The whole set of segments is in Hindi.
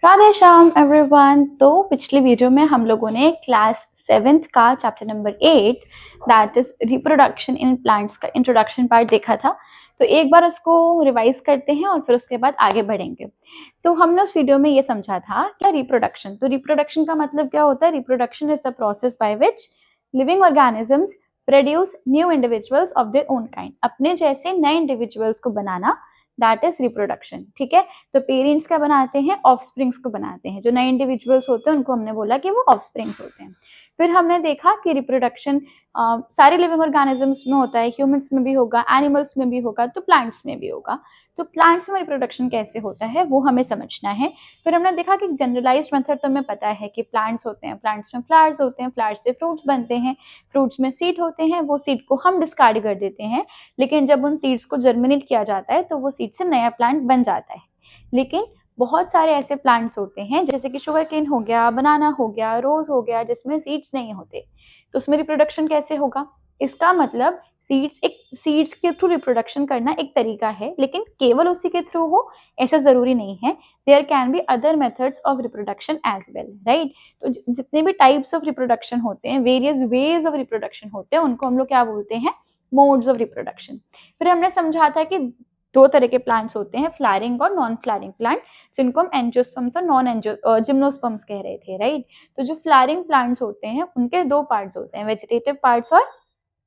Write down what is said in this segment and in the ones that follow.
राधे श्याम एवरीवन। तो पिछली वीडियो में हम लोगों ने क्लास 7th का chapter number 8 that is reproduction in plants का इंट्रोडक्शन पार्ट देखा था। तो एक बार उसको रिवाइज करते हैं और फिर उसके बाद आगे बढ़ेंगे। तो हमने उस वीडियो में ये समझा था कि रिप्रोडक्शन, तो रिप्रोडक्शन का मतलब क्या होता है। Reproduction is the process by which living organisms produce new individuals of their own kind, अपने जैसे नए इंडिविजुअल्स को बनाना, दैट इज रिप्रोडक्शन। ठीक है, तो पेरेंट्स क्या बनाते हैं, ऑफस्प्रिंग्स को बनाते हैं। जो नए इंडिविजुअल्स होते हैं उनको हमने बोला कि वो ऑफस्प्रिंग्स होते हैं। फिर हमने देखा कि रिप्रोडक्शन सारे लिविंग ऑर्गेनिजम्स में होता है, ह्यूमंस में भी होगा, एनिमल्स में भी होगा, तो प्लांट्स में भी होगा। तो प्लांट्स में रिप्रोडक्शन कैसे होता है वो हमें समझना है। फिर हमने देखा कि जनरलाइज्ड मेथड तो हमें पता है कि प्लांट्स होते हैं, प्लांट्स में फ्लावर्स होते हैं, फ्लावर्स से फ्रूट्स बनते हैं, फ्रूट्स में सीड होते हैं, वो सीड को हम डिस्कार्ड कर देते हैं, लेकिन जब उन सीड्स को जर्मिनेट किया जाता है तो वो सीड से नया प्लांट बन जाता है। लेकिन बहुत सारे ऐसे प्लांट्स होते हैं जैसे कि शुगर केन हो गया, बनाना हो गया, रोज हो गया, जिसमें सीड्स नहीं होते, तो उसमें रिप्रोडक्शन कैसे होगा। इसका मतलब सीड्स के थ्रू रिप्रोडक्शन करना एक तरीका है, लेकिन केवल उसी के थ्रू हो ऐसा जरूरी नहीं है। There can be other methods of reproduction as well, right. तो जितने भी टाइप्स ऑफ रिप्रोडक्शन होते हैं, वेरियस वेज ऑफ रिप्रोडक्शन होते हैं, उनको हम लोग क्या बोलते हैं, मोड्स ऑफ रिप्रोडक्शन। फिर हमने समझा था कि दो तरह के प्लांट्स होते हैं, फ्लावरिंग और नॉन फ्लावरिंग प्लांट, जिनको हम एंजियोस्पर्म्स और नॉन जिम्नोस्पर्म्स कह रहे थे, राइट। तो जो फ्लावरिंग प्लांट्स होते हैं उनके दो पार्ट्स होते हैं, वेजिटेटिव पार्ट्स और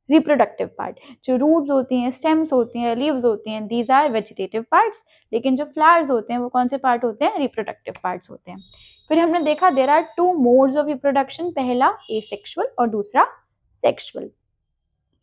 रिप्रोडक्टिव पार्ट। जो रूट्स होती हैं, स्टेम्स होती हैं, लीव्स होती हैं, दीज आर वेजिटेटिव पार्ट्स। लेकिन जो फ्लावर्स होते हैं वो कौन से पार्ट होते हैं, रिप्रोडक्टिव पार्ट्स होते हैं। फिर हमने देखा there are two modes of reproduction, पहला एसेक्सुअल और दूसरा सेक्सुअल।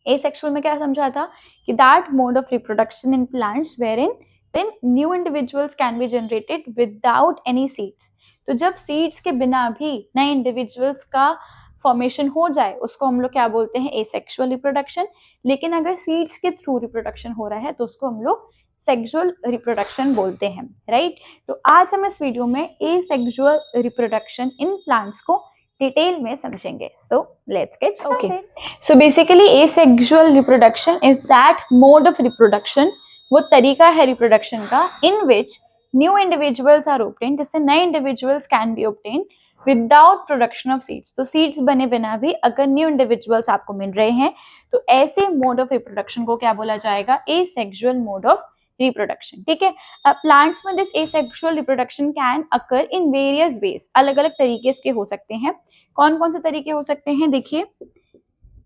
एसेक्सुअल में क्या समझा था कि that mode of reproduction in plants wherein new individuals can be generated without any seeds. तो जब सीड्स के बिना भी नए इंडिविजुअल्स का फॉर्मेशन हो जाए उसको हम लोग क्या बोलते हैं, एसेक्सुअल रिप्रोडक्शन। लेकिन अगर सीड्स के थ्रू रिप्रोडक्शन हो रहा है तो उसको हम लोग सेक्सुअल रिप्रोडक्शन बोलते हैं, राइट। तो आज हम इस वीडियो में एसेक्सुअल रिप्रोडक्शन इन प्लांट्स को डिटेल में समझेंगे। So let's get started. So basically asexual reproduction is that mode of reproduction, वो तरीका है रिप्रोडक्शन का, in which new individuals are obtained, जिससे नए individuals can be obtained without production of seeds. तो सीड्स बने बिना भी अगर न्यू इंडिविजुअल्स आपको मिल रहे हैं तो ऐसे मोड ऑफ रिप्रोडक्शन को क्या बोला जाएगा, एसेक्सुअल मोड ऑफ रिप्रोडक्शन। ठीक है, प्लांट्स में this asexual reproduction can occur in various ways, अलग अलग तरीके इसके हो सकते हैं। कौन कौन से तरीके हो सकते हैं, देखिए,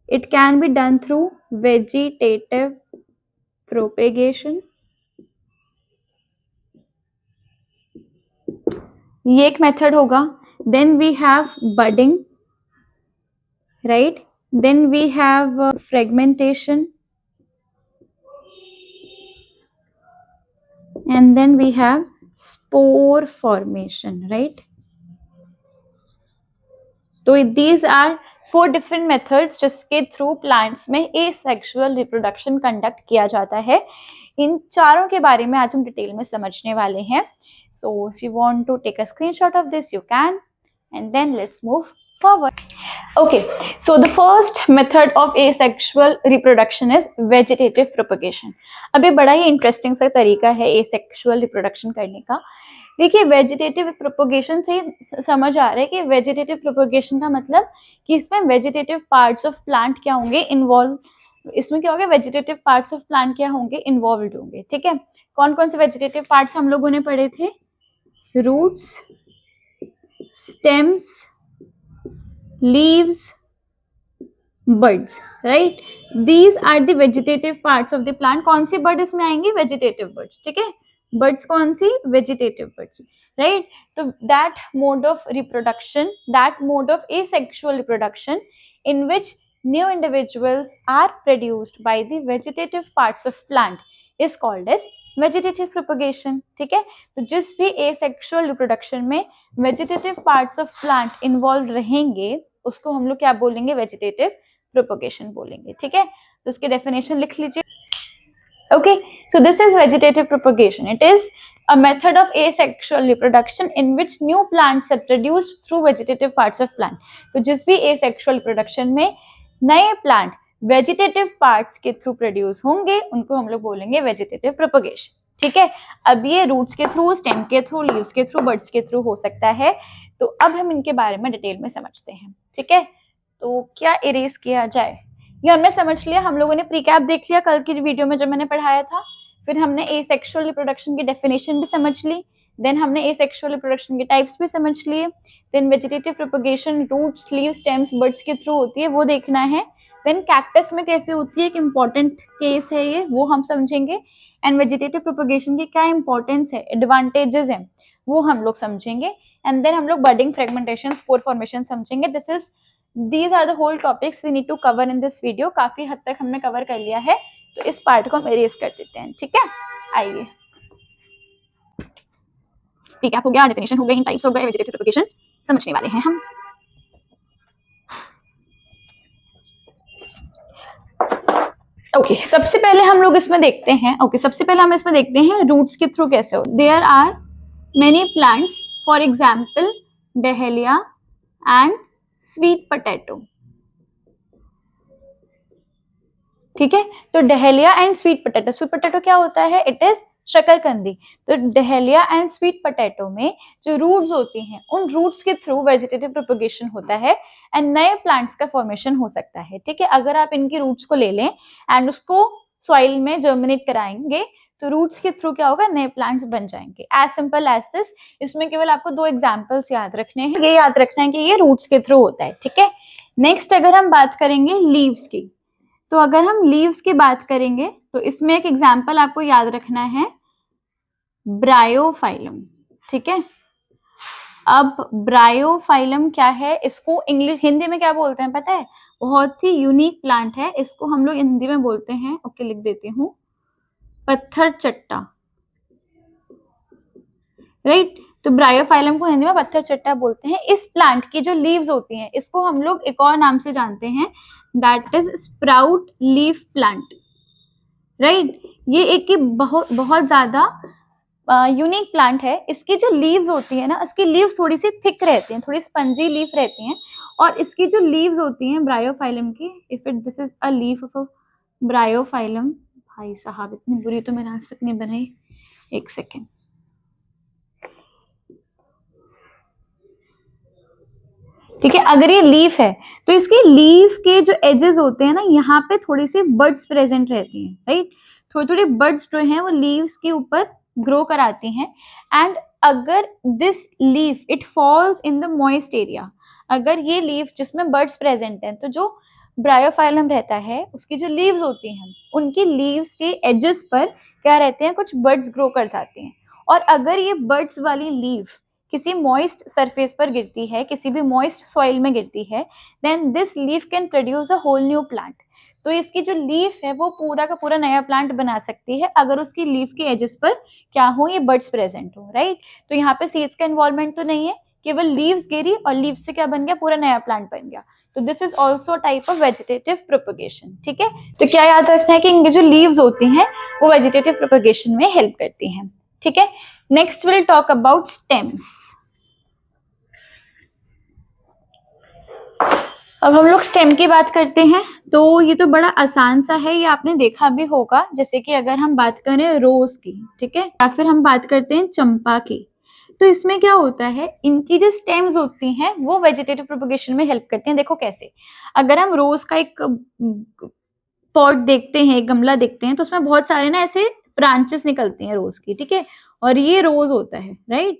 it can be done through vegetative propagation, ये एक मेथड होगा। Then we have budding, right. Then we have fragmentation, and then we have spore formation, right. तो these are 4 different methods जिसके थ्रू प्लांट्स में एसेक्सुअल रिप्रोडक्शन कंडक्ट किया जाता है। इन चारों के बारे में आज हम डिटेल में समझने वाले हैं। So if you want to take a screenshot of this you can, and then let's move forward. Okay, so the first method of asexual reproduction is vegetative propagation. अभी बड़ा ही इंटरेस्टिंग सा तरीका है asexual रिप्रोडक्शन करने का। देखिए, वेजिटेटिव प्रोपोगेशन से समझ आ रहा है कि वेजिटेटिव प्रोपोगेशन का मतलब कि इसमें वेजिटेटिव पार्ट्स ऑफ प्लांट क्या होंगे, इन्वॉल्व, इसमें क्या होगा, वेजिटेटिव पार्ट्स ऑफ प्लांट क्या होंगे, इन्वॉल्व होंगे। ठीक है, कौन कौन से वेजिटेटिव पार्ट्स हम लोगों ने पढ़े थे, roots, stems, leaves, buds, right. These are the vegetative parts of the plant. कौन सी bird इसमें आएंगी, vegetative birds, ठीक है। birds कौन सी, vegetative birds, right. तो that mode of reproduction, that mode of asexual reproduction in which new individuals are produced by the vegetative parts of plant is called as vegetative propagation. ठीक है, तो जिस भी एसेक्सुअल रिप्रोडक्शन में vegetative parts of plant involve रहेंगे उसको हम लोग क्या बोलेंगे, वेजिटेटिव प्रोपोगेशन बोलेंगे। ठीक है, तो उसकी डेफिनेशन लिख लीजिए। Okay, so this is vegetative propagation. It is a method of asexual reproduction in which new plants are produced through vegetative parts of plant। तो जिस भी asexual reproduction में नए प्लांट वेजिटेटिव पार्ट्स के थ्रू प्रोड्यूस होंगे उनको हम लोग बोलेंगे वेजिटेटिव प्रोपोगेशन। ठीक है। अब ये रूट्स के थ्रू, स्टेम के थ्रू, लीव्स के थ्रू, बड्स के थ्रू हो सकता है। तो अब हम इनके बारे में डिटेल में समझते हैं, ठीक है। तो क्या इरेज किया जाए, ये हमने समझ लिया। हम लोगों ने प्रीकैप देख लिया कल की वीडियो में जब मैंने पढ़ाया था। फिर हमने एसेक्सुअल रिप्रोडक्शन की डेफिनेशन भी समझ ली। देन हमने एसेक्सुअल रिप्रोडक्शन के टाइप्स भी समझ लिए। Then vegetative propagation roots, leaves, stems, buds के थ्रू होती है, वो देखना है। देन कैक्टस में कैसे होती है, एक इम्पॉर्टेंट केस है ये, वो हम समझेंगे। एंड वेजिटेटिव प्रोपगेशन की क्या इंपॉर्टेंस है, एडवांटेजेस हैं, वो हम लोग समझेंगे। एंड देन हम लोग बडिंग, फ्रेगमेंटेशन, स्पोर फॉर्मेशन समझेंगे। These are the whole topics we need to cover in this video. काफी हद तक हमने कवर कर लिया है, तो इस पार्ट को हम इरेज कर देते हैं, ठीक है। आइए, ठीक है, हो गया, डेफिनेशन हो गई, टाइप्स हो गए, वेजिटेटिव प्रोपगेशन समझने वाले हैं हम। ओके, सबसे पहले हम लोग इसमें देखते हैं, सबसे पहले हम इसमें देखते हैं रूट्स के थ्रू कैसे हो। There are many plants, for example dahlia and sweet potato, ठीक है। तो डहेलिया एंड स्वीट पोटैटो क्या होता है, इट इज शकरकंदी। तो डहेलिया एंड स्वीट पोटैटो में जो रूट्स होती हैं, उन रूट्स के थ्रू वेजिटेटिव प्रोपगेशन होता है एंड नए प्लांट्स का फॉर्मेशन हो सकता है, ठीक है। अगर आप इनकी रूट्स को ले लें एंड उसको सॉइल में जर्मिनेट कराएंगे, तो रूट्स के थ्रू क्या होगा, नए प्लांट्स बन जाएंगे। As simple as this. इसमें केवल आपको दो एग्जाम्पल्स याद रखने हैं, ये याद रखना है कि ये रूट्स के थ्रू होता है, ठीक है। नेक्स्ट अगर हम बात करेंगे लीव्स की, तो अगर हम लीव्स की बात करेंगे तो इसमें एक एग्जाम्पल आपको याद रखना है, ब्रायोफाइलम, ठीक है। अब ब्रायोफाइलम क्या है, इसको इंग्लिश हिंदी में क्या बोलते हैं पता है, बहुत ही यूनिक प्लांट है, इसको हम लोग हिंदी में बोलते हैं, ओके लिख देती हूँ, पत्थर चट्टा, राइट। तो ब्रायोफाइलम को हिंदी में पत्थर चट्टा बोलते हैं। इस प्लांट की जो लीव्स होती हैं, इसको हम लोग एक और नाम से जानते हैं, that is sprout leaf plant, right. ये एक की बहुत बहुत ज्यादा यूनिक प्लांट है। इसकी जो लीव्स होती है ना, इसकी लीव्स थोड़ी सी थिक रहती हैं, थोड़ी स्पंजी लीफ रहती हैं। और इसकी जो लीव्स होती हैं ब्रायोफाइलम की, if it this is a leaf of a Bryophyllum, भाई साहब इतनी बुरी तो मैंने आज तक नहीं बनाई, एक सेकेंड, ठीक है। अगर ये लीफ है तो इसकी लीफ के जो एजेस होते हैं ना, यहाँ पे थोड़ी सी बड्स प्रेजेंट रहती हैं, राइट। थोड़ी थोड़ी बड्स जो हैं वो लीव्स के ऊपर ग्रो कराती हैं। एंड अगर this leaf it falls in the moist area, अगर ये लीफ जिसमें बड्स प्रेजेंट हैं, तो जो ब्रायोफाइलम रहता है उसकी जो लीव्स होती हैं, उनकी लीव्स के एजेस पर क्या रहते हैं, कुछ बड्स ग्रो कर जाते हैं। और अगर ये बड्स वाली लीफ किसी मॉइस्ट सरफेस पर गिरती है, किसी भी मॉइस्ट सॉइल में गिरती है, then this leaf can produce a whole new plant. तो इसकी जो लीफ है वो पूरा का पूरा नया प्लांट बना सकती है, अगर उसकी लीफ के एजेस पर क्या हो, ये बड्स प्रेजेंट हो, राइट। तो यहाँ पे सीड्स का इन्वॉल्वमेंट तो नहीं है, केवल लीव्स गिरी और लीव्स से क्या बन गया, पूरा नया प्लांट बन गया। तो this is also type of vegetative propagation, ठीक है। तो क्या याद रखना है कि इनकी जो लीव्स होती हैं वो वेजिटेटिव प्रोपगेशन में हेल्प करती हैं, ठीक है। Next will talk about stems. अब हम लोग स्टेम की बात करते हैं, तो ये तो बड़ा आसान सा है, ये आपने देखा भी होगा। जैसे कि अगर हम बात करें रोज की, ठीक है, या फिर हम बात करते हैं चंपा की, तो इसमें क्या होता है, इनकी जो स्टेम्स होती हैं वो वेजिटेटिव प्रोपगेशन में हेल्प करती हैं। देखो कैसे, अगर हम रोज का एक पॉट देखते हैं, एक गमला देखते हैं, तो उसमें बहुत सारे ना ऐसे ब्रांचेस निकलती हैं रोज की, ठीक है, और ये रोज होता है, राइट,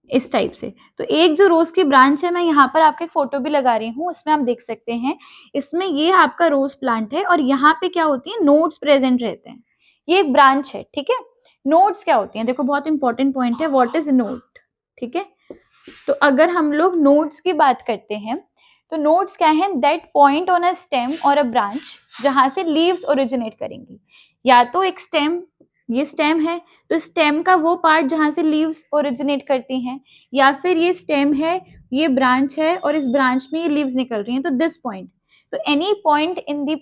इस टाइप से। तो एक जो रोज की ब्रांच है, मैं यहाँ पर आपके फोटो भी लगा रही हूँ, इसमें आप देख सकते हैं, इसमें ये आपका रोज प्लांट है और यहाँ पे क्या होती है, नोड्स प्रेजेंट रहते हैं। ये एक ब्रांच है, ठीक है। नोड्स क्या होती हैं, देखो बहुत इंपॉर्टेंट पॉइंट है, व्हाट इज नोड, ठीक है। तो अगर हम लोग नोड्स की बात करते हैं, तो नोड्स क्या है, that point on a stem और अ ब्रांच जहां से लीव्स ओरिजिनेट करेंगी। या तो एक स्टेम, ये स्टेम है तो स्टेम का वो पार्ट जहां से लीव्स ओरिजिनेट करती हैं, या फिर ये स्टेम है, ये ब्रांच है और इस ब्रांच में ये लीव्स निकल रही हैं, तो दिस पॉइंट। तो any point in the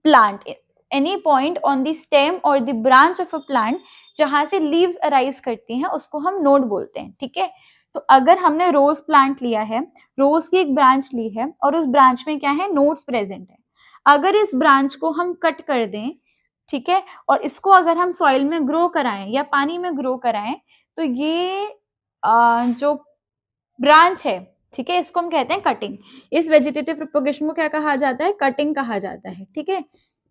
plant, any point on the stem और the branch of a plant जहां से लीव्स अराइज करती हैं, उसको हम नोड बोलते हैं, ठीक है। तो अगर हमने रोज प्लांट लिया है, रोज की एक ब्रांच ली है और उस ब्रांच में क्या है, नोड्स प्रेजेंट है, अगर इस ब्रांच को हम कट कर दें ठीक है। और इसको अगर हम सॉइल में ग्रो कराएं या पानी में ग्रो कराएं तो ये जो ब्रांच है, ठीक है, इसको हम कहते हैं कटिंग। इस वेजिटेटिव प्रोपगेशन को क्या कहा जाता है? कटिंग कहा जाता है, ठीक है।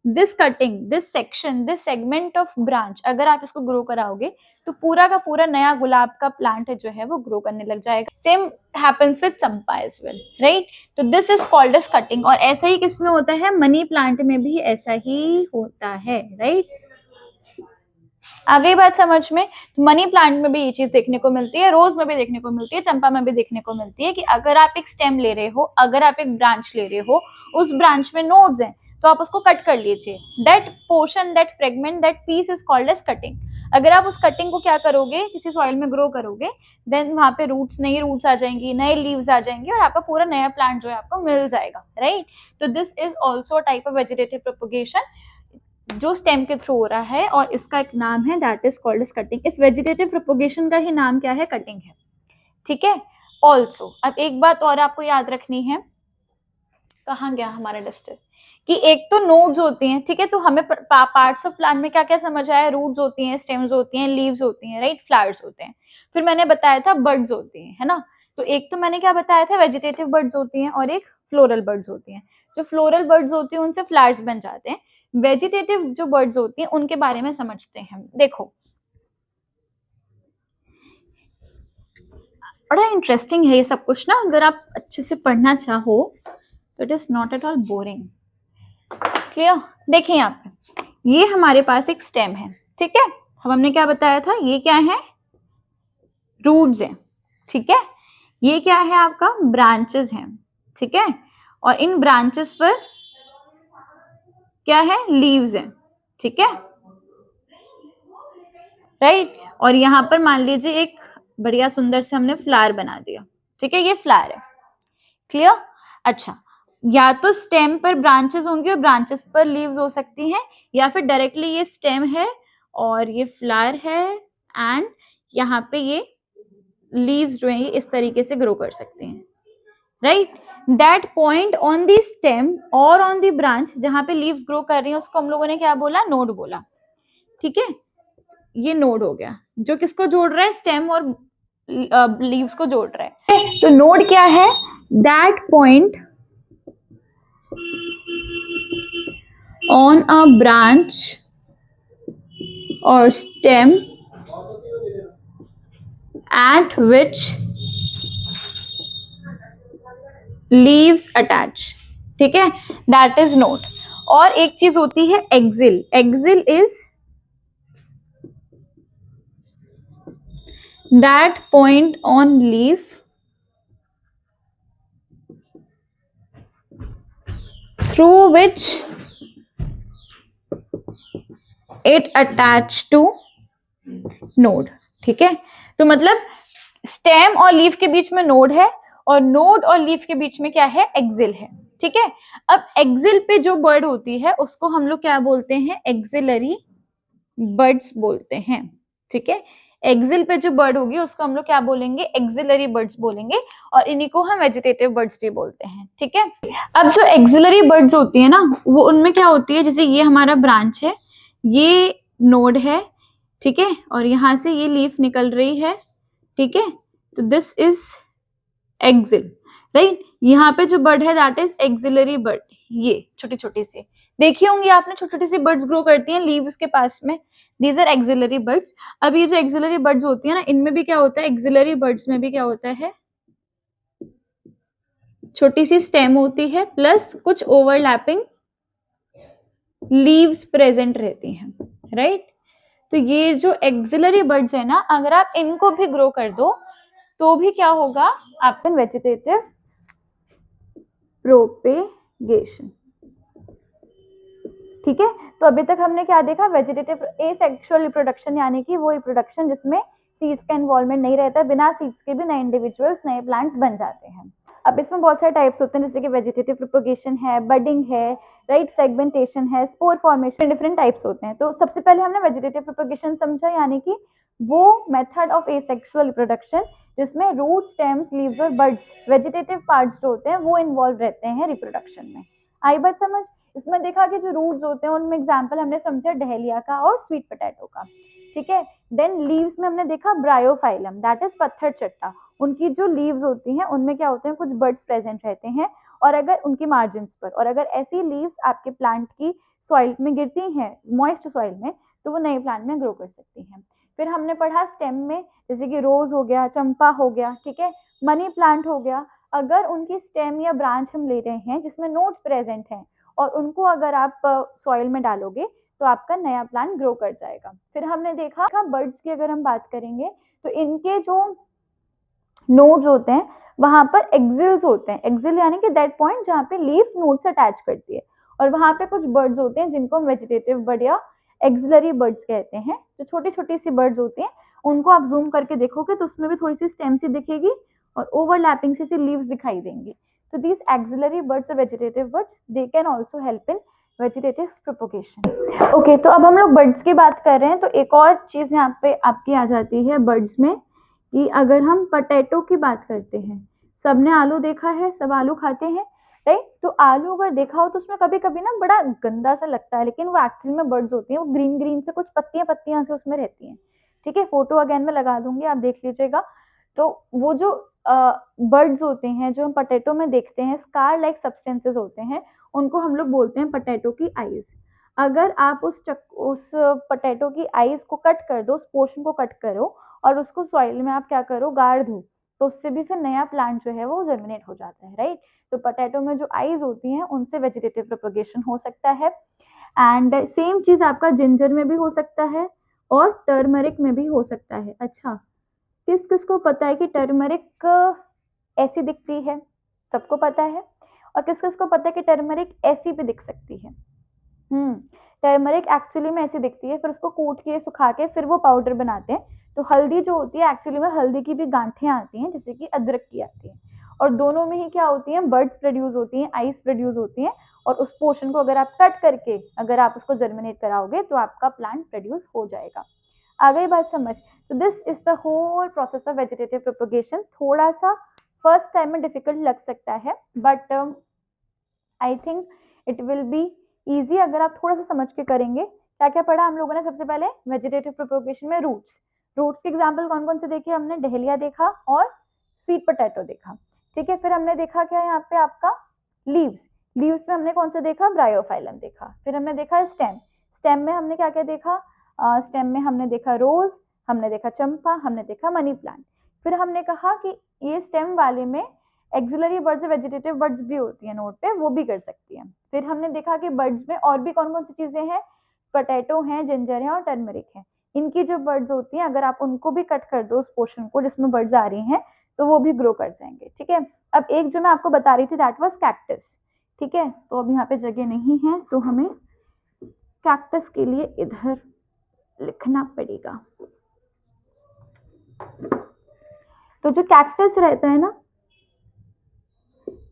This cutting, this section, this segment of branch, अगर आप इसको ग्रो कराओगे तो पूरा का पूरा नया गुलाब का प्लांट जो है वो ग्रो करने लग जाएगा। Same happens with champa as well, right. तो this is called as cutting. और ऐसा ही किसमें होता है? मनी प्लांट में भी ऐसा ही होता है, राइट। आ गई बात समझ में? मनी प्लांट में भी ये चीज देखने को मिलती है, रोज में भी देखने को मिलती है, चंपा में भी देखने को मिलती है कि अगर आप एक स्टेम ले रहे हो, अगर आप एक ब्रांच ले रहे हो, उस ब्रांच में नोड्स हैं, तो आप उसको कट कर लीजिए। That portion, that fragment, that piece is called as cutting. अगर आप उस कटिंग को क्या करोगे? किसी सॉइल में ग्रो करोगे, देन वहां पे रूट्स, नई रूट्स आ जाएंगी, नए लीव्स आ जाएंगे और आपका पूरा नया प्लांट जो है आपको मिल जाएगा, राइट। तो this is also type of vegetative propagation जो स्टेम के थ्रू हो रहा है, और इसका एक नाम है that is called as cutting. इस वेजिटेटिव प्रोपगेशन का ही नाम क्या है? कटिंग है, ठीक है। ऑल्सो अब एक बात और आपको याद रखनी है, कहाँ गया हमारा डस्टर, कि एक तो नोड्स होती हैं, ठीक है। तो हमें पार्ट्स ऑफ प्लांट में क्या क्या समझ आया? रूट्स होती हैं, स्टेम्स होती हैं, लीव्स होती हैं, राइट, फ्लावर्स होते हैं। फिर मैंने बताया था बर्ड्स होती हैं, है ना। तो एक तो मैंने क्या बताया था? वेजिटेटिव बर्ड्स होती हैं और एक फ्लोरल बर्ड्स होती हैं। जो फ्लोरल बर्ड्स होती हैं उनसे फ्लावर्स बन जाते हैं। वेजिटेटिव जो बर्ड्स होती हैं उनके बारे में समझते हैं। देखो बड़ा इंटरेस्टिंग है ये सब कुछ ना, अगर आप अच्छे से पढ़ना चाहो तो it is not at all boring. Clear? देखिए यहाँ पे ये हमारे पास एक स्टेम है, ठीक है। अब हमने क्या बताया था? ये क्या है? रूट्स हैं, ठीक है। ये क्या है? आपका ब्रांचेस हैं, ठीक है। और इन ब्रांचेस पर क्या है? लीव्स हैं, ठीक है, राइट। और यहाँ पर मान लीजिए एक बढ़िया सुंदर से हमने फ्लावर बना दिया, ठीक है, ये फ्लावर है। क्लियर? अच्छा, या तो स्टेम पर ब्रांचेस होंगी और ब्रांचेस पर लीव्स हो सकती हैं, या फिर डायरेक्टली ये स्टेम है और ये फ्लावर है एंड यहाँ पे ये लीव्स जो है ये इस तरीके से ग्रो कर सकते हैं, right. That point on the stem और ऑन द ब्रांच जहां पे लीव्स ग्रो कर रही हैं उसको हम लोगों ने क्या बोला? नोड बोला, ठीक है। ये नोड हो गया जो किसको जोड़ रहा है? स्टेम और लीव्स को जोड़ रहा है। तो नोड क्या है? That point on a branch और stem at which leaves attach, ठीक है, that is node। और एक चीज होती है axil. Axil is that point on leaf through which it attach to node, ठीक है। तो मतलब स्टेम और लीफ के बीच में नोड है और नोड और लीफ के बीच में क्या है? एक्सिल है, ठीक है। अब एक्सिल पे जो बर्ड होती है उसको हम लोग क्या बोलते हैं? एक्सिलरी बर्ड्स बोलते हैं, ठीक है। एक्सिल पे जो बर्ड होगी उसको हम लोग क्या बोलेंगे? एक्सिलरी बर्ड्स बोलेंगे, और इन्हीं को हम वेजिटेटिव बर्ड्स भी बोलते हैं, ठीक है। अब जो एक्सिलरी बर्ड्स होती है ना, वो उनमें क्या होती है? जैसे ये हमारा ब्रांच है, ये नोड है, ठीक है, और यहाँ से ये लीफ निकल रही है, ठीक है। तो दिस इज एक्सिल, राइट। यहाँ पे जो बर्ड है दैट इज एक्सिलरी बर्ड। ये छोटी छोटी सी देखी होंगी आपने, छोटी छोटी सी बर्ड्स ग्रो करती हैं लीव्स के पास में, दीज आर एक्सिलरी बर्ड्स। अब ये जो एक्सिलरी बर्ड्स होती है ना, इनमें भी क्या होता है? एक्सिलरी बर्ड्स में भी क्या होता है? छोटी सी स्टेम होती है प्लस कुछ ओवरलैपिंग लीव्स प्रेजेंट रहती हैं, राइट। तो ये जो एक्सिलरी बर्ड्स है ना, अगर आप इनको भी ग्रो कर दो तो भी क्या होगा? आपका वेजिटेटिव प्रोपेगेशन, ठीक है। तो अभी तक हमने क्या देखा? वेजिटेटिव एसेक्सुअल रिप्रोडक्शन, यानी कि वो रिप्रोडक्शन जिसमें सीड्स का इन्वॉल्वमेंट नहीं रहता, बिना सीड्स के भी नए इंडिविजुअल्स, नए प्लांट्स बन जाते हैं। अब इसमें बहुत सारे टाइप्स होते हैं, जैसे कि वेजिटेटिव प्रोपेगेशन है, बडिंग है, राइट, फ्रेगमेंटेशन है, स्पोर फॉर्मेशन, डिफरेंट टाइप्स होते हैं। तो सबसे पहले हमने वेजिटेटिव प्रोपेगेशन समझा, यानी कि वो मेथड ऑफ एसेक्सुअल रिप्रोडक्शन जिसमें रूट, स्टेम्स, लीव्स और बड्स, वेजिटेटिव पार्ट्स जो होते हैं वो इन्वॉल्व रहते हैं रिप्रोडक्शन में। आई बात समझ? इसमें देखा कि जो रूट्स होते हैं उनमें एग्जाम्पल हमने समझा डहेलिया का और स्वीट पोटैटो का, ठीक है। देन लीव्स में हमने देखा ब्रायोफाइलम, दैट इज पत्थर चट्टा, उनकी जो लीव्स होती हैं उनमें क्या होते हैं, कुछ बर्ड्स प्रेजेंट रहते हैं, और अगर उनकी मार्जिन्स पर, और अगर ऐसी लीव्स आपके प्लांट की सॉइल में गिरती हैं, मॉइस्ट सॉइल में, तो वो नए प्लांट में ग्रो कर सकती हैं। फिर हमने पढ़ा स्टेम में, जैसे कि रोज हो गया, चंपा हो गया, ठीक है, मनी प्लांट हो गया, अगर उनकी स्टेम या ब्रांच हम ले रहे हैं जिसमें नोड्स प्रेजेंट हैं और उनको अगर आप सॉइल में डालोगे तो आपका नया प्लांट ग्रो कर जाएगा। फिर हमने देखा बर्ड्स की अगर हम बात करेंगे तो इनके जो नोड्स होते हैं वहां पर एक्सिल्स होते हैं, एक्सिल यानी कि दैट पॉइंट जहाँ पे लीफ नोड से अटैच करती है, और वहां पे कुछ बर्ड्स होते हैं जिनको हम वेजिटेटिव बर्ड या एक्सिलरी बर्ड्स कहते हैं, जो छोटी छोटी सी बर्ड्स होती हैं, उनको आप जूम करके देखोगे तो उसमें भी थोड़ी सी स्टेम सी दिखेगी और ओवरलैपिंग सी लीव्स दिखाई देंगी। तो दीज एक्सिलरी बर्ड्स और vegetative birds they can also help in vegetative propagation. Okay, तो अब हम लोग बर्ड्स की बात कर रहे हैं, तो एक और चीज यहाँ पे आपकी आ जाती है बर्ड्स में, कि अगर हम पोटैटो की बात करते हैं, सबने आलू देखा है, सब आलू खाते हैं, राइट। तो आलू अगर देखा हो तो उसमें कभी कभी ना बड़ा गंदा सा लगता है, लेकिन वो एक्चुअली में बर्ड्स होती हैं, वो ग्रीन ग्रीन से कुछ पत्तियां पत्तियां से उसमें रहती हैं, ठीक है। फोटो अगेन में लगा दूंगी, आप देख लीजिएगा। तो वो जो बर्ड्स होते हैं जो हम पोटैटो में देखते हैं, स्कार लाइक सब्सटेंसेस होते हैं, उनको हम लोग बोलते हैं पोटैटो की आईज। अगर आप उस पोटैटो की आईज को कट कर दो, उस पोर्शन को कट करो और उसको सॉइल में आप क्या करो, गाड़ दो, तो उससे भी फिर नया प्लांट जो है वो जर्मिनेट हो जाता है, राइट। तो पोटैटो में जो आईज होती हैं उनसे वेजिटेटिव प्रोपगेशन हो सकता है। एंड सेम चीज आपका जिंजर में भी हो सकता है और टर्मरिक में भी हो सकता है। अच्छा, किस किस को पता है कि टर्मरिक ऐसी दिखती है? सबको पता है। और किस किस को पता है कि टर्मरिक ऐसी भी दिख सकती है? टर्मरिक एक्चुअली में ऐसी दिखती है, फिर उसको कूट के सुखा के फिर वो पाउडर बनाते हैं। तो हल्दी जो होती है एक्चुअली में हल्दी की भी गांठें आती हैं जैसे कि अदरक की आती है, और दोनों में ही क्या होती हैं, बर्ड्स प्रोड्यूस होती हैं, आइस प्रोड्यूस होती हैं, और उस पोर्शन को अगर आप कट करके अगर आप उसको जर्मिनेट कराओगे तो आपका प्लांट प्रोड्यूस हो जाएगा। आ गई बात समझ? तो this is the whole process of vegetative propagation. थोड़ा सा फर्स्ट टाइम में डिफिकल्ट लग सकता है, but I think it will be easy अगर आप थोड़ा सा समझ के करेंगे। क्या क्या पढ़ा हम लोगों ने? सबसे पहले वेजिटेटिव प्रोपगेशन में रूट्स, रूट्स के एग्जाम्पल कौन कौन से देखे हमने? डहेलिया देखा और स्वीट पोटैटो देखा, ठीक है। फिर हमने देखा क्या यहाँ पे आपका लीव्स, लीव्स में हमने कौन सा देखा? ब्रायोफाइलम देखा। फिर हमने देखा स्टेम, स्टेम में हमने क्या क्या देखा? स्टेम में हमने देखा रोज, हमने देखा चंपा, हमने देखा मनी प्लांट। फिर हमने कहा कि ये स्टेम वाले में एक्सिलरी बर्ड्स, वेजिटेटिव बर्ड्स भी होती है नोट पे, वो भी कर सकती हैं। फिर हमने देखा कि बर्ड्स में और भी कौन कौन सी चीजें हैं? पोटैटो हैं, जिंजर है और टर्मरिक है। इनकी जो बर्ड्स होती हैं अगर आप उनको भी कट कर दो उस पोर्शन को जिसमें बर्ड्स आ रही हैं तो वो भी ग्रो कर जाएंगे, ठीक है। अब एक जो मैं आपको बता रही थी दैट वाज कैक्टस, ठीक है। तो अब यहाँ पे जगह नहीं है तो हमें कैक्टस के लिए इधर लिखना पड़ेगा। तो जो कैक्टस रहता है ना,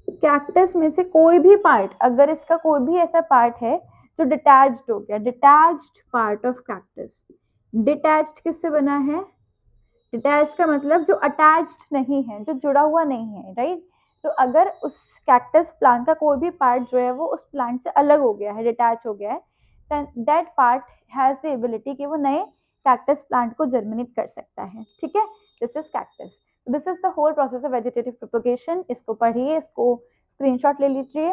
कैक्टस में से कोई भी पार्ट, अगर इसका कोई भी ऐसा पार्ट है जो डिटैच्ड हो गया, detached part of cactus, detached किससे बना है? डिटैच्ड का मतलब जो अटैच्ड नहीं है, जो जुड़ा हुआ नहीं है, राइट। तो अगर उस कैक्टस प्लांट का कोई भी पार्ट जो है वो उस प्लांट से अलग हो गया है, डिटैच हो गया है, that part has the ability कि वो नए कैक्टस प्लांट को जर्मिनेट कर सकता है, ठीक है। This is cactus, this is the whole process of vegetative propagation. इसको पढ़िए, इसको स्क्रीनशॉट ले लीजिए।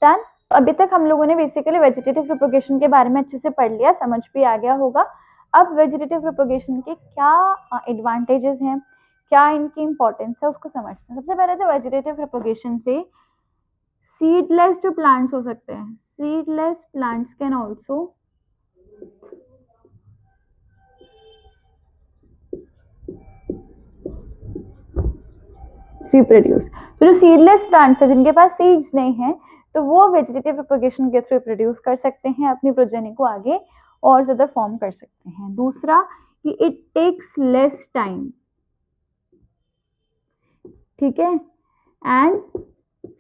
डन। अभी तक हम लोगों ने बेसिकली वेजिटेटिव प्रोपगेशन के बारे में अच्छे से पढ़ लिया, समझ भी आ गया होगा। अब वेजिटेटिव प्रोपगेशन के क्या एडवांटेजेस हैं, क्या इनकी इंपॉर्टेंस है, उसको समझते हैं। सबसे पहले तो वेजिटेटिव प्रोपगेशन से सीडलेस जो प्लांट्स हो सकते हैं, seedless plants can also reproduce. तो जो सीडलेस प्लांट्स है जिनके पास सीड्स नहीं है तो वो वेजिटेटिव प्रोपगेशन के थ्रू प्रोड्यूस कर सकते हैं, अपनी प्रोजेनी को आगे और ज्यादा फॉर्म कर सकते हैं। दूसरा कि इट टेक्स लेस टाइम, ठीक है, and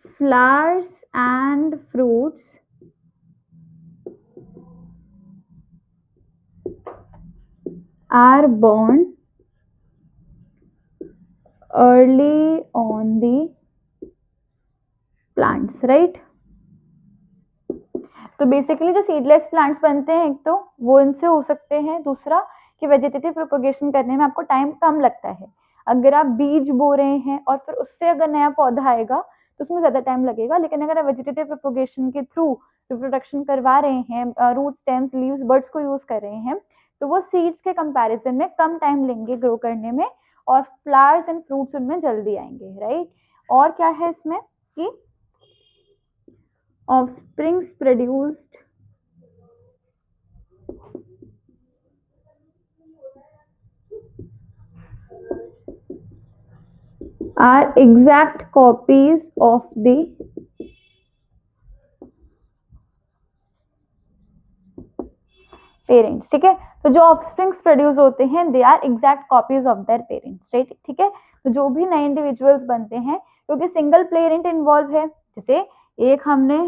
flowers and fruits are born early on the plants, right? तो बेसिकली जो सीडलेस प्लांट्स बनते हैं एक तो वो इनसे हो सकते हैं, दूसरा कि वेजिटेटिव प्रोपगेशन करने में आपको टाइम कम लगता है। अगर आप बीज बो रहे हैं और फिर उससे अगर नया पौधा आएगा तो उसमें ज़्यादा टाइम लगेगा, लेकिन अगर आप वेजिटेटिव प्रोपगेशन के थ्रू रिप्रोडक्शन करवा रहे हैं, रूट स्टेम्स लीव्स बर्ड्स को यूज़ कर रहे हैं, तो वो सीड्स के कंपैरिजन में कम टाइम लेंगे ग्रो करने में और फ्लावर्स एंड फ्रूट्स उनमें जल्दी आएंगे, राइट। और क्या है इसमें कि offsprings produced are exact copies of the parents, ठीक है। तो जो ऑफस्प्रिंग्स प्रोड्यूस होते हैं they are exact copies of their parents, right, ठीक है। तो जो भी नए इंडिविजुअल्स बनते हैं क्योंकि सिंगल पेरेंट इन्वॉल्व है, जैसे एक हमने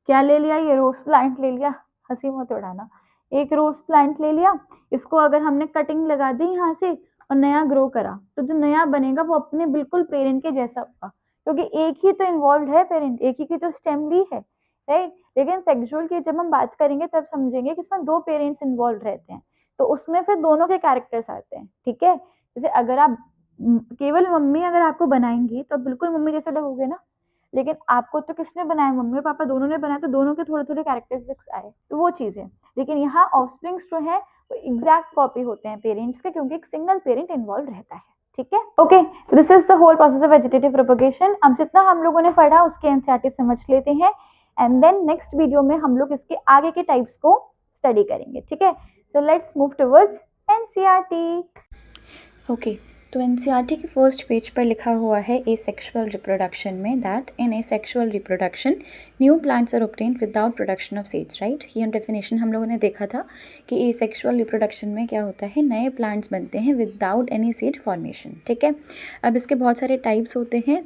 क्या ले लिया, ये रोज प्लांट ले लिया, हंसी मत उड़ाना, एक रोज प्लांट ले लिया, इसको अगर हमने कटिंग लगा दी यहाँ से और नया ग्रो करा तो जो नया बनेगा वो अपने बिल्कुल पेरेंट के जैसा होगा, क्योंकि एक ही तो इन्वॉल्व है पेरेंट, एक ही की तो स्टेम ली है, राइट। लेकिन सेक्सुअल की जब हम बात करेंगे तब समझेंगे कि इसमें 2 पेरेंट्स इन्वॉल्व रहते हैं, तो उसमें फिर दोनों के कैरेक्टर्स आते हैं, ठीक है। जैसे अगर आप केवल मम्मी अगर आपको बनाएंगी तो बिल्कुल मम्मी जैसे लगोगे ना, लेकिन आपको तो किसने बनाया, मम्मी और पापा दोनों ने बनाया, तो दोनों के थोड़े थोड़े कैरेक्टरिस्टिक्स आए, तो वो चीज़ है। लेकिन यहाँ ऑफस्प्रिंग्स जो है वो एग्जैक्ट कॉपी होते हैं पेरेंट्स के, क्योंकि एक सिंगल पेरेंट इन्वॉल्व रहता है, ठीक है। Okay, this is the whole process of vegetative propagation. अब जितना हम लोगों ने पढ़ा उसके एनसीईआरटी समझ लेते हैं, एंड देन नेक्स्ट वीडियो में हम लोग इसके आगे के टाइप्स को स्टडी करेंगे, ठीक है। So let's move towards NCERT. Okay, तो एनसीईआरटी के फर्स्ट पेज पर लिखा हुआ है एसेक्सुअल रिप्रोडक्शन में that in asexual reproduction new plants are obtained without production of seeds, right. ये डेफिनेशन हम लोगों ने देखा था कि एसेक्सुअल रिप्रोडक्शन में क्या होता है, नए प्लांट्स बनते हैं विदाउट एनी सीड फॉर्मेशन, ठीक है। अब इसके बहुत सारे टाइप्स होते हैं।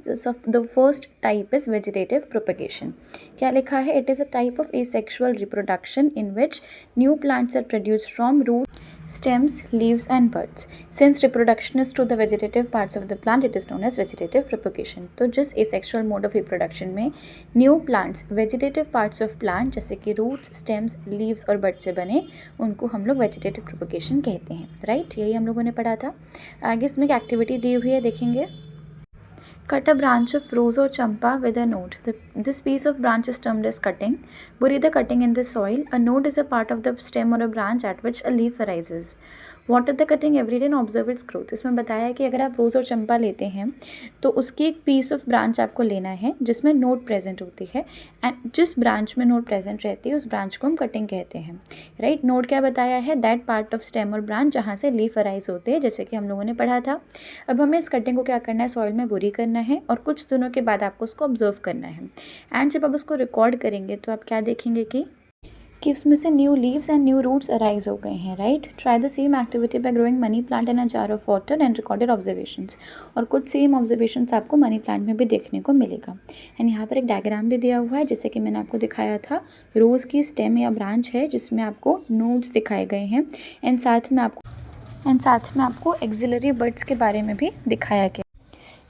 The first type is vegetative propagation. क्या लिखा है, it is a type of asexual reproduction in which new plants are produced from root stems, leaves and buds. Since reproduction is through the vegetative parts of the plant, it is known as vegetative propagation. तो जिस asexual mode of reproduction में new plants vegetative parts of plant जैसे कि roots, stems, leaves और buds से बने, उनको हम लोग vegetative propagation कहते हैं, राइट। यही हम लोगों ने पढ़ा था। आगे इसमें एक एक्टिविटी दी हुई है, देखेंगे। Cut a branch of rose or champa with a node. This piece of branch is termed as cutting. Bury the cutting in the soil. A node is a part of the stem or a branch at which a leaf arises. Water the cutting every day and observe its growth. इसमें बताया है कि अगर आप रोज़ और चंपा लेते हैं तो उसकी एक पीस ऑफ ब्रांच आपको लेना है जिसमें नोड प्रेजेंट होती है, एंड जिस ब्रांच में नोड प्रेजेंट रहती है उस ब्रांच को हम कटिंग कहते हैं, राइट। नोड क्या बताया है, दैट पार्ट ऑफ स्टेम और ब्रांच जहाँ से लीफ अराइज होते हैं, जैसे कि हम लोगों ने पढ़ा था। अब हमें इस कटिंग को क्या करना है, सॉइल में बुरी करना है और कुछ दिनों के बाद आपको उसको ऑब्जर्व करना है, एंड जब आप उसको रिकॉर्ड करेंगे तो आप क्या देखेंगे कि उसमें से new leaves and new roots arise हो गए हैं, right. Try the same activity by growing money plant in a jar of water and recorded observations. और कुछ सेम ऑब्जर्वेशंस आपको मनी प्लांट में भी देखने को मिलेगा। एंड यहाँ पर एक डायग्राम भी दिया हुआ है, जैसे कि मैंने आपको दिखाया था, रोज़ की स्टेम या ब्रांच है जिसमें आपको नोड्स दिखाए गए हैं, एंड साथ में आपको एक्सिलरी बर्ड्स के बारे में भी दिखाया गया।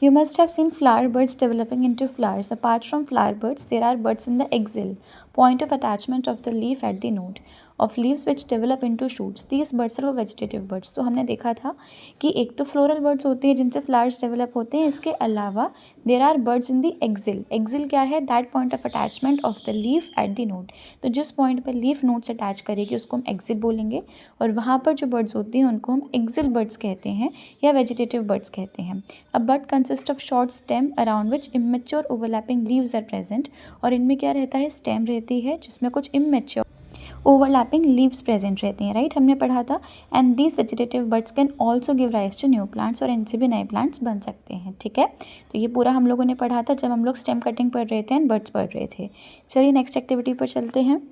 You must have seen flower buds developing into flowers. Apart from flower buds, there are buds in the axil, point of attachment of the leaf at the node, of leaves which develop into shoots. These buds are vegetative buds. तो हमने देखा था कि एक तो फ्लोरल बर्ड्स होते हैं जिनसे फ्लावर्स डेवलप होते हैं, इसके अलावा there are buds in the axil. Axil क्या है, that point of attachment of the leaf at the node. तो जिस पॉइंट पर लीफ नोड से अटैच करेगी उसको हम एक्सिल बोलेंगे, और वहाँ पर जो बर्ड्स होती हैं उनको हम एक्सिल बर्ड्स कहते हैं या वेजिटेटिव बर्ड्स कहते हैं। अब bud consist of short stem around which immature overlapping leaves are present. और इनमें क्या रहता है, स्टेम रहती है जिसमें कुछ इमेच्योर ओवरलैपिंग लीव्स प्रेजेंट रहती हैं, राइट, हमने पढ़ा था। And these vegetative buds can also give rise to new plants, और इनसे भी नए प्लांट्स बन सकते हैं, ठीक है। तो ये पूरा हम लोगों ने पढ़ा था जब हम लोग स्टेम कटिंग पढ़ रहे थे एंड बर्ड्स पढ़ रहे थे। चलिए नेक्स्ट एक्टिविटी पर चलते हैं।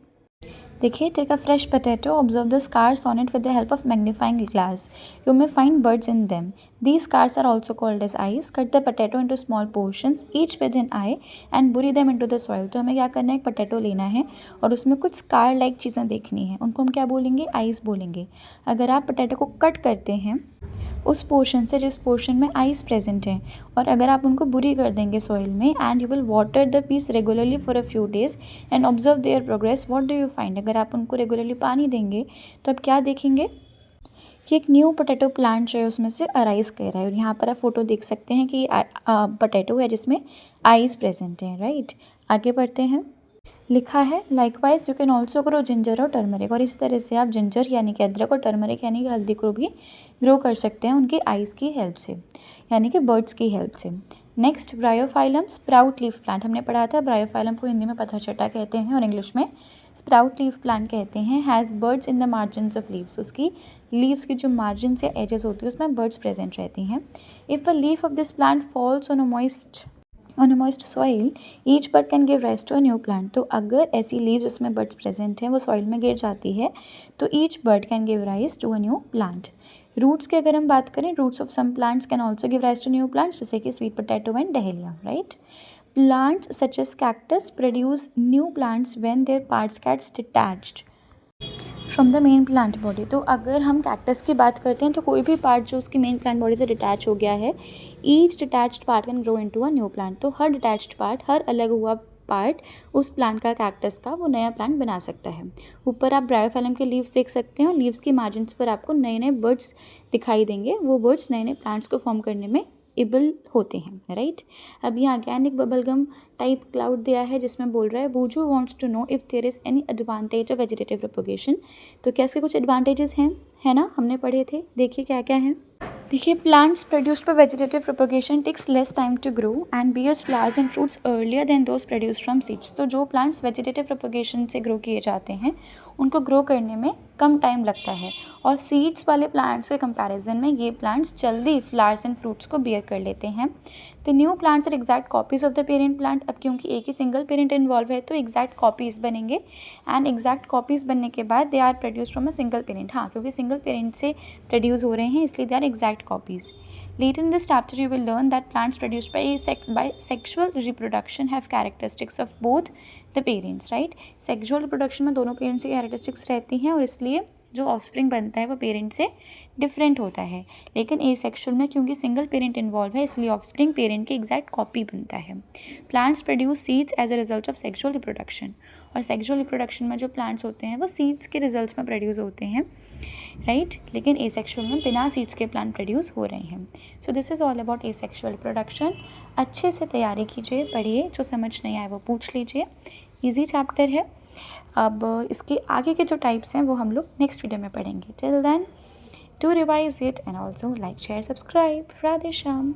देखिए, take a fresh potato, observe the scars on it with the help of magnifying glass, you may find buds in them. These scars are also called as eyes. Cut the potato into small portions, each with an eye, and bury them into the soil. तो हमें क्या करना है, एक पोटैटो लेना है और उसमें कुछ स्कार लाइक चीज़ें देखनी है, उनको हम क्या बोलेंगे, आइज़ बोलेंगे. अगर आप पोटैटो को कट करते हैं उस पोर्शन से जिस पोर्शन में आइस प्रेजेंट हैं, और अगर आप उनको बुरी कर देंगे सॉइल में, and you will water the piece regularly for a few days and observe their progress, what do you find. अगर आप उनको रेगुलरली पानी देंगे तो आप क्या देखेंगे कि एक न्यू पोटैटो प्लांट जो है उसमें से अराइज कर रहा है. और यहाँ पर आप फोटो देख सकते हैं कि पोटैटो है जिसमें आइस प्रेजेंट हैं. राइट, आगे बढ़ते हैं. लिखा है likewise you can also grow ginger और टर्मरिक. और इस तरह से आप जिंजर यानी कि अदरक और टर्मरिक यानी कि हल्दी को भी ग्रो कर सकते हैं उनकी आइज़ की हेल्प से, यानी कि बर्ड्स की हेल्प से. Next, Bryophyllum sprout leaf plant. हमने पढ़ा था ब्रायोफाइलम को हिंदी में पत्थरचट्टा कहते हैं और इंग्लिश में स्प्राउट लीफ प्लांट कहते हैं. Has birds in the margins of leaves. उसकी लीव्स की जो मार्जिन या एजेस होती है उसमें बर्ड्स प्रेजेंट रहती हैं. If a leaf of this plant falls on a moist soil, each bird can give rise to a new plant. तो अगर ऐसी लीव्स जिसमें बर्ड्स प्रेजेंट हैं वो सॉइल में गिर जाती है तो each bud can give rise to a new plant. Roots की अगर हम बात करें, roots of some plants can also give rise to new plants, जैसे कि sweet potato and dahlia. Right, plants such as cactus produce new plants when their parts gets detached from the main plant body. तो अगर हम कैक्टस की बात करते हैं तो कोई भी पार्ट जो उसकी मेन प्लांट बॉडी से डिटैच हो गया है, each detached part can grow into a new plant. तो हर डिटैच्ड पार्ट, हर अलग हुआ पार्ट उस प्लांट का, कैक्टस का, वो नया प्लांट बना सकता है. ऊपर आप ब्रायोफाइलम के लीव्स देख सकते हैं और लीव्स की मार्जिन्स पर आपको नए नए बर्ड्स दिखाई देंगे. वो बर्ड्स नए नए प्लांट्स को फॉर्म करने में एबल होते हैं. राइट, अब यहाँ ऑर्गेनिक बबलगम टाइप क्लाउड दिया है जिसमें बोल रहा है Buju wants to know if there is any advantage of vegetative propagation. तो क्या इसके कुछ एडवांटेजेस हैं, है ना, हमने पढ़े थे. देखिए क्या क्या हैं. देखिए, plants produced by vegetative propagation takes less time to grow and bears flowers and fruits earlier than those produced from seeds. तो जो प्लांट्स वेजिटेटिव प्रोपोगेशन से ग्रो किए जाते हैं उनको ग्रो करने में कम टाइम लगता है, और सीड्स वाले प्लांट्स के कंपैरिजन में ये प्लांट्स जल्दी फ्लावर्स एंड फ्रूट्स को बियर कर लेते हैं. The new plants are exact copies of the parent plant. अब क्योंकि एक ही सिंगल पेरेंट इन्वॉल्व है तो एग्जैक्ट कॉपीज़ बनेंगे, एंड एग्जैक्ट कॉपीज़ बनने के बाद they are produced from a single parent. हाँ, क्योंकि सिंगल पेरेंट से प्रोड्यूस हो रहे हैं इसलिए they are exact copies. Later in this chapter, you will learn that plants produced by sexual reproduction have characteristics of both the parents, right? Sexual reproduction में दोनों पेरेंट्स की कैरेक्टरिस्टिक्स रहती हैं और इसलिए जो ऑफस्प्रिंग बनता है वो पेरेंट से डिफरेंट होता है. लेकिन एसेक्सुअल में क्योंकि सिंगल पेरेंट इन्वॉल्व है इसलिए ऑफस्प्रिंग पेरेंट की एग्जैक्ट कॉपी बनता है. Plants produce seeds as a result of sexual reproduction. और सेक्सुअल रिप्रोडक्शन में जो प्लांट्स होते हैं वो सीड्स के रिजल्ट्स में प्रोड्यूस होते हैं. राइट, लेकिन एसेक्सुअल में बिना सीड्स के प्लांट प्रोड्यूस हो रहे हैं. So this is all about asexual reproduction. अच्छे से तैयारी कीजिए, पढ़िए, जो समझ नहीं आए वो पूछ लीजिए. ईजी चैप्टर है. अब इसके आगे के जो टाइप्स हैं वो हम लोग नेक्स्ट वीडियो में पढ़ेंगे. Till then do revise it and also like, share, subscribe. Radhe Shyam.